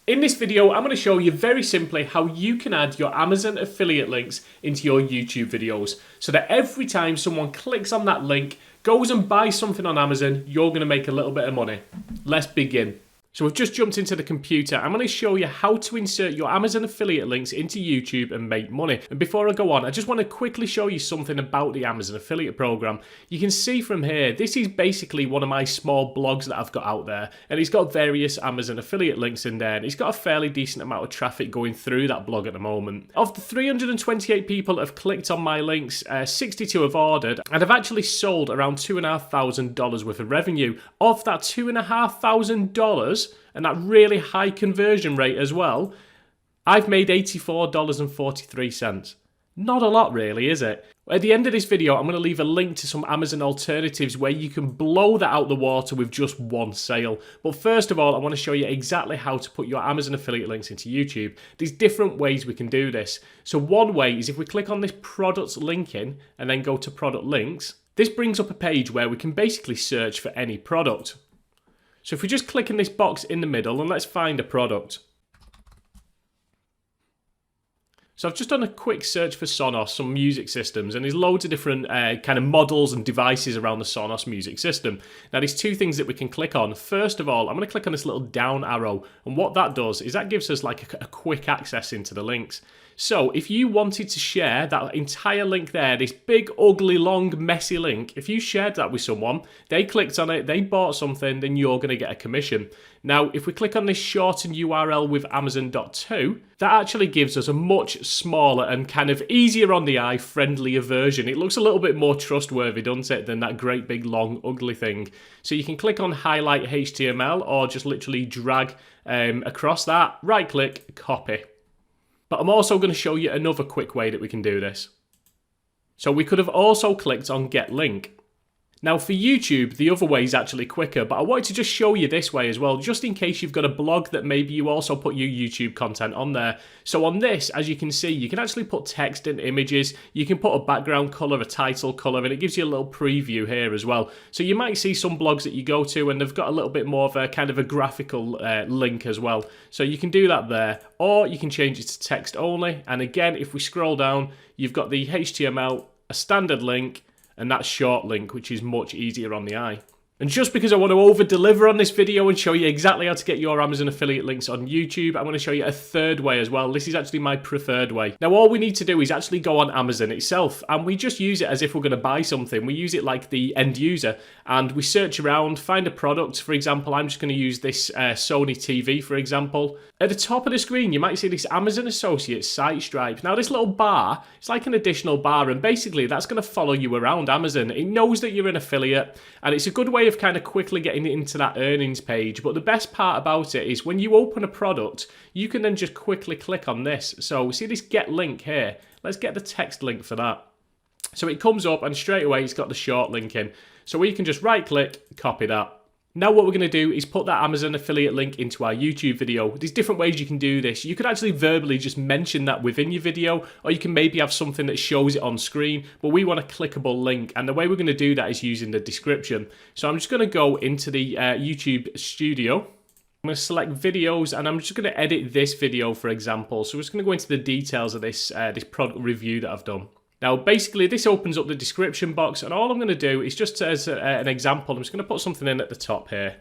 In this video, I'm going to show you very simply how you can add your Amazon affiliate links into your YouTube videos so that every time someone clicks on that link, goes and buys something on Amazon, you're going to make a little bit of money. Let's begin. So we've just jumped into the computer. I'm going to show you how to insert your Amazon affiliate links into YouTube and make money. And before I go on, I just want to quickly show you something about the Amazon affiliate program. You can see from here, this is basically one of my small blogs that I've got out there. And it's got various Amazon affiliate links in there. And it's got a fairly decent amount of traffic going through that blog at the moment. Of the 328 people that have clicked on my links, 62 have ordered. And I've actually sold around $2,500 worth of revenue. Of that $2,500, and that really high conversion rate as well, I've made $84.43. Not a lot really, is it? At the end of this video, I'm going to leave a link to some Amazon alternatives where you can blow that out the water with just one sale. But first of all, I want to show you exactly how to put your Amazon affiliate links into YouTube. There's different ways we can do this. So one way is if we click on this product linking and then go to product links, this brings up a page where we can basically search for any product. So if we just click in this box in the middle and let's find a product. So I've just done a quick search for Sonos, some music systems, and there's loads of different kind of models and devices around the Sonos music system. Now there's two things that we can click on. First of all, I'm going to click on this little down arrow, and what that does is that gives us like a quick access into the links. So if you wanted to share that entire link there, this big, ugly, long, messy link, if you shared that with someone, they clicked on it, they bought something, then you're going to get a commission. Now, if we click on this shortened URL with Amazon.to, that actually gives us a much smaller and kind of easier on the eye, friendlier version. It looks a little bit more trustworthy, doesn't it, than that great big long ugly thing. So you can click on highlight HTML or just literally drag across that, right click, copy. But I'm also going to show you another quick way that we can do this. So we could have also clicked on get link. Now for YouTube, the other way is actually quicker, but I wanted to just show you this way as well, just in case you've got a blog that maybe you also put your YouTube content on there. So on this, as you can see, you can actually put text and images, you can put a background color, a title color, and it gives you a little preview here as well. So you might see some blogs that you go to and they've got a little bit more of a kind of a graphical link as well. So you can do that there, or you can change it to text only. And again, if we scroll down, you've got the HTML, a standard link, and that short link, which is much easier on the eye. And just because I want to over-deliver on this video and show you exactly how to get your Amazon affiliate links on YouTube, I'm going to show you a third way as well. This is actually my preferred way. Now, all we need to do is actually go on Amazon itself, and we just use it as if we're going to buy something. We use it like the end user, and we search around, find a product. For example, I'm just going to use this Sony TV, for example. At the top of the screen, you might see this Amazon Associates site stripe. Now, this little bar, it's like an additional bar, and basically that's going to follow you around Amazon. It knows that you're an affiliate, and it's a good way of kind of quickly getting into that earnings page. But the best part about it is when you open a product, you can then just quickly click on this. So see this get link here? Let's get the text link for that. So it comes up and straight away it's got the short link in. So we can just right click, copy that. Now what we're going to do is put that Amazon affiliate link into our YouTube video. There's different ways you can do this. You could actually verbally just mention that within your video, or you can maybe have something that shows it on screen, but we want a clickable link, and the way we're going to do that is using the description. So I'm just going to go into the YouTube studio. I'm going to select videos, and I'm just going to edit this video, for example. So we're just going to go into the details of this, this product review that I've done. Now, basically, this opens up the description box, and all I'm going to do is just as an example, I'm just going to put something in at the top here.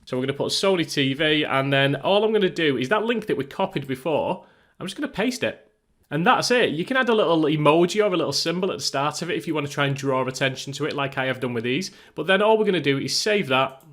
So we're going to put Sony TV, and then all I'm going to do is that link that we copied before, I'm just going to paste it. And that's it. You can add a little emoji or a little symbol at the start of it if you want to try and draw attention to it like I have done with these. But then all we're going to do is save that.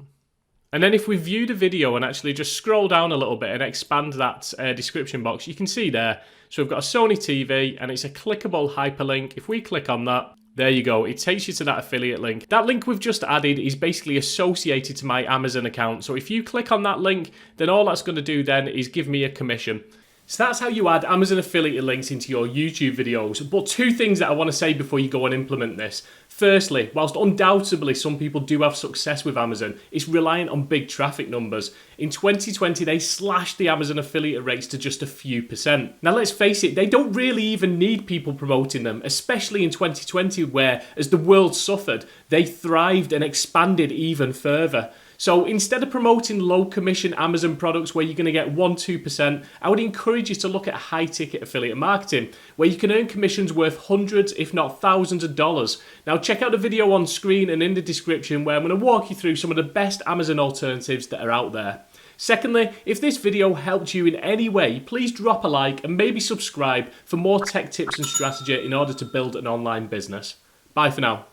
And then if we view the video and actually just scroll down a little bit and expand that description box, you can see there. So we've got a Sony TV and it's a clickable hyperlink. If we click on that, there you go. It takes you to that affiliate link. That link we've just added is basically associated to my Amazon account. So if you click on that link, then all that's going to do then is give me a commission. So that's how you add Amazon affiliate links into your YouTube videos. But two things that I want to say before you go and implement this. Firstly, whilst undoubtedly some people do have success with Amazon, it's reliant on big traffic numbers. In 2020, they slashed the Amazon affiliate rates to just a few %. Now let's face it, they don't really even need people promoting them, especially in 2020 where, as the world suffered, they thrived and expanded even further. So instead of promoting low commission Amazon products where you're going to get 1-2%, I would encourage you to look at high ticket affiliate marketing where you can earn commissions worth hundreds if not thousands of dollars. Now check out the video on screen and in the description where I'm going to walk you through some of the best Amazon alternatives that are out there. Secondly, if this video helped you in any way, please drop a like and maybe subscribe for more tech tips and strategy in order to build an online business. Bye for now.